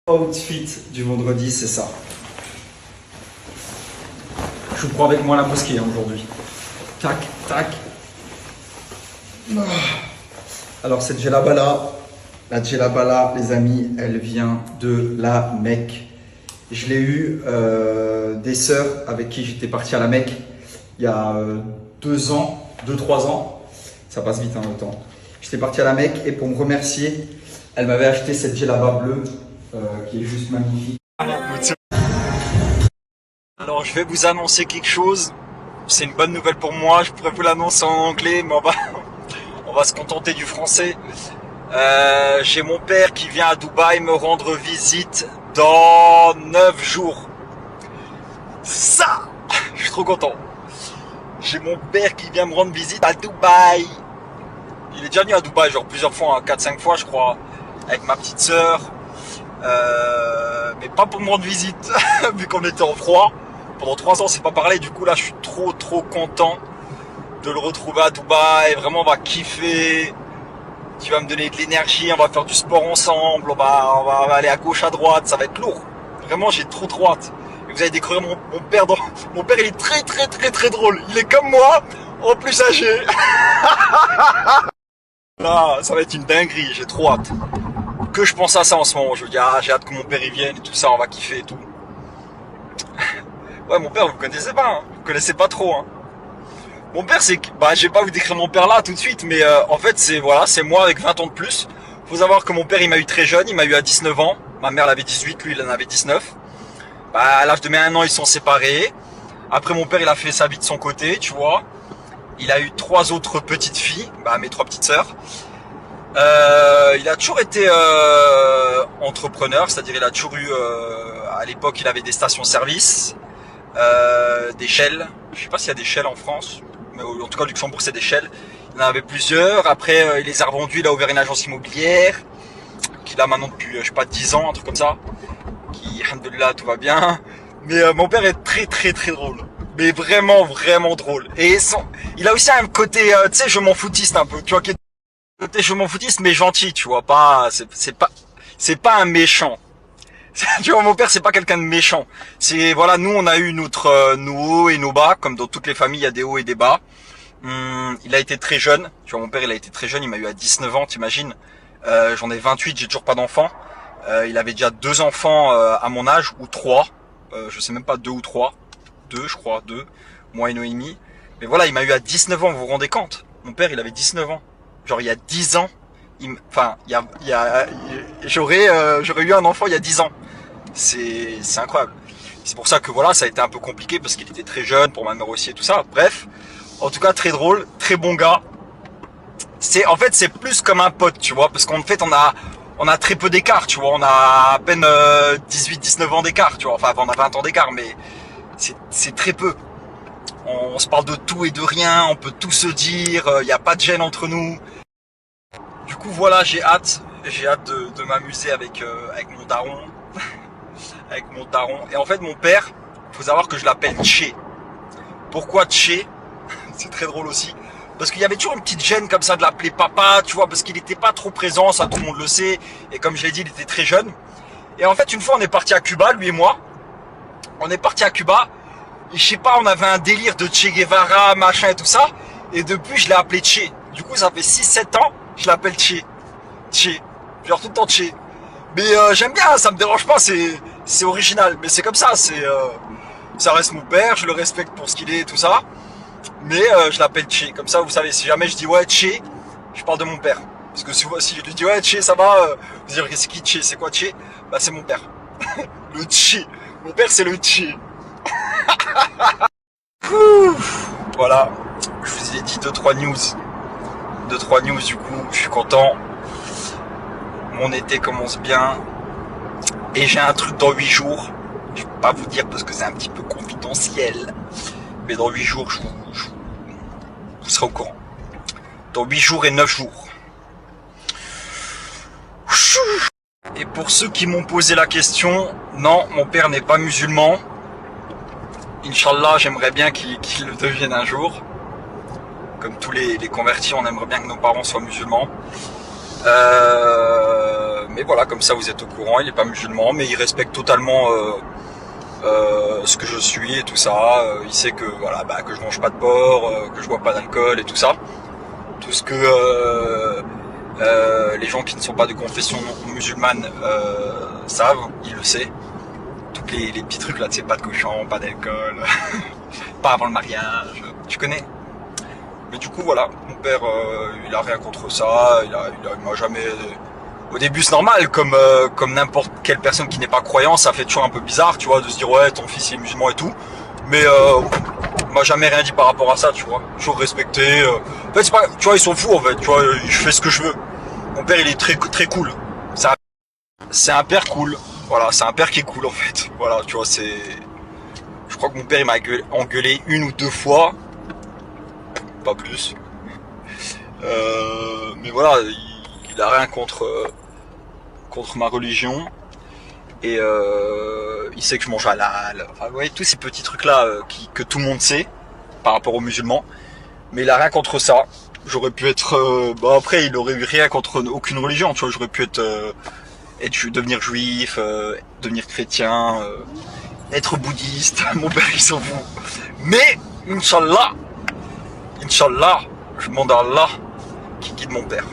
Outfit du vendredi, c'est ça. Je vous prends avec moi à la mosquée aujourd'hui. Tac, tac. Alors cette djellaba-là, la djellaba-là, les amis, elle vient de la Mecque. Je l'ai eu des sœurs avec qui j'étais parti à la Mecque il y a 2 ans, 2-3 ans. Ça passe vite le temps. J'étais parti à la Mecque et pour me remercier, elle m'avait acheté cette djellaba bleue qui est juste magnifique. Alors je vais vous annoncer quelque chose. C'est une bonne nouvelle pour moi. Je pourrais vous l'annoncer en anglais, mais on va se contenter du français. J'ai mon père qui vient à Dubaï me rendre visite dans 9 jours. Ça, je suis trop content. J'ai mon père qui vient me rendre visite à Dubaï. Il est déjà venu à Dubaï genre plusieurs fois, 4-5 fois je crois, avec ma petite sœur. Mais pas pour me rendre visite, vu qu'on était en froid. Pendant 3 ans, c'est pas parlé. Du coup, là, je suis trop content de le retrouver à Dubaï. Vraiment, on va kiffer. Tu vas me donner de l'énergie. On va faire du sport ensemble. On va aller à gauche, à droite. Ça va être lourd. Vraiment, j'ai trop hâte. Et vous allez découvrir mon père. Mon père, il est très drôle. Il est comme moi, en plus âgé. Là, ça va être une dinguerie. J'ai trop hâte. Que je pense à ça en ce moment. Je me dis, j'ai hâte que mon père y vienne et tout ça. On va kiffer et tout. Ouais, mon père, vous connaissez pas, hein. Vous connaissez pas trop, hein. Mon père, c'est que, je vais pas vous décrire mon père là tout de suite, mais en fait, c'est moi avec 20 ans de plus. Faut savoir que mon père, il m'a eu très jeune, il m'a eu à 19 ans. Ma mère, elle avait 18, lui, il en avait 19. À l'âge de mes 1 an, ils sont séparés. Après, mon père, il a fait sa vie de son côté, tu vois. Il a eu 3 autres petites filles, mes 3 petites sœurs. Il a toujours été entrepreneur, c'est-à-dire il a toujours eu, à l'époque, il avait des stations-service. Des Shell, je sais pas s'il y a des Shell en France, mais en tout cas Luxembourg c'est des Shell. Il en avait plusieurs. Après il les a revendus, il a ouvert une agence immobilière qu'il a maintenant depuis je sais pas 10 ans, un truc comme ça, qui alhamdoulilah tout va bien. Mais mon père est très drôle, mais vraiment drôle. Et il a aussi un côté tu sais, je m'en foutiste un peu, tu vois, qui est côté je m'en foutiste mais gentil, tu vois, pas c'est pas un méchant. Tu vois, mon père, c'est pas quelqu'un de méchant. C'est, voilà, nous, on a eu nos hauts et nos bas, comme dans toutes les familles, il y a des hauts et des bas. Il a été très jeune. Tu vois, mon père, il a été très jeune, il m'a eu à 19 ans, t'imagines. J'en ai 28, j'ai toujours pas d'enfants. Il avait déjà 2 enfants à mon âge, ou 3. Je sais même pas, 2 ou 3. 2, je crois, 2. Moi et Noémie. Mais voilà, il m'a eu à 19 ans, vous vous rendez compte? Mon père, il avait 19 ans. Genre, il y a 10 ans, j'aurais eu un enfant il y a 10 ans. C'est incroyable. C'est pour ça que voilà, ça a été un peu compliqué parce qu'il était très jeune, pour ma mère aussi et tout ça. Bref, en tout cas très drôle, très bon gars. En fait c'est plus comme un pote, tu vois, parce qu'en fait on a très peu d'écart, tu vois, on a à peine 18-19 ans d'écart, tu vois. Enfin on a 20 ans d'écart, mais c'est très peu. On se parle de tout et de rien, on peut tout se dire, il n'y a pas de gêne entre nous. Du coup voilà, j'ai hâte de m'amuser avec mon daron. Avec mon daron. Et en fait mon père, faut savoir que je l'appelle Tché. Pourquoi Tché? C'est très drôle aussi. Parce qu'il y avait toujours une petite gêne comme ça de l'appeler papa, tu vois, parce qu'il n'était pas trop présent, ça tout le monde le sait. Et comme je l'ai dit, il était très jeune. Et en fait une fois on est parti à Cuba, lui et moi. On est parti à Cuba. Et je sais pas, on avait un délire de Che Guevara, machin et tout ça. Et depuis je l'ai appelé Tché. Du coup ça fait 6-7 ans, je l'appelle Tché. Tché. Genre tout le temps Tché. Mais j'aime bien, ça me dérange pas, c'est original. Mais c'est comme ça, ça reste mon père, je le respecte pour ce qu'il est et tout ça. Mais je l'appelle Tché. Comme ça, vous savez, si jamais je dis ouais Tché, je parle de mon père. Parce que si je lui dis ouais Tché, ça va, vous dire c'est qui Tché, c'est quoi Tché? C'est mon père. Le Tché. Mon père c'est le Tché. Voilà, je vous ai dit 2-3 news. 2-3 news du coup, je suis content. Mon été commence bien. Et j'ai un truc dans 8 jours. Je ne vais pas vous dire parce que c'est un petit peu confidentiel. Mais dans 8 jours, vous serez au courant. Dans 8 jours et 9 jours. Et pour ceux qui m'ont posé la question, non, mon père n'est pas musulman. Inch'Allah, j'aimerais bien qu'il le devienne un jour. Comme tous les convertis, on aimerait bien que nos parents soient musulmans. Mais voilà, comme ça vous êtes au courant, il n'est pas musulman, mais il respecte totalement ce que je suis et tout ça. Il sait que voilà, bah, que je mange pas de porc, que je bois pas d'alcool et tout ça. Tout ce que les gens qui ne sont pas de confession musulmane savent, il le sait. Tous les petits trucs là, tu sais, pas de cochon, pas d'alcool, pas avant le mariage, tu connais. Mais du coup voilà, mon père il a rien contre ça, il m'a jamais... Au début c'est normal, comme n'importe quelle personne qui n'est pas croyant, ça fait toujours un peu bizarre, tu vois, de se dire ouais ton fils est musulman et tout. Mais il m'a jamais rien dit par rapport à ça, tu vois, toujours respecté. En fait c'est pas, tu vois, ils sont fous en fait, tu vois, je fais ce que je veux. Mon père il est très très cool, c'est un père cool, voilà, c'est un père qui est cool en fait. Voilà, tu vois, c'est... Je crois que mon père il m'a engueulé 1 ou 2 fois, pas plus. Mais voilà, il a rien contre ma religion. Et il sait que je mange halal. Enfin, ouais, tous ces petits trucs là que tout le monde sait par rapport aux musulmans. Mais il a rien contre ça. J'aurais pu être... bah après, il aurait eu rien contre aucune religion. Tu vois, j'aurais pu devenir juif, devenir chrétien, être bouddhiste. Mon père, il s'en fout. Mais, Inch'Allah, je demande à Allah qui guide mon père.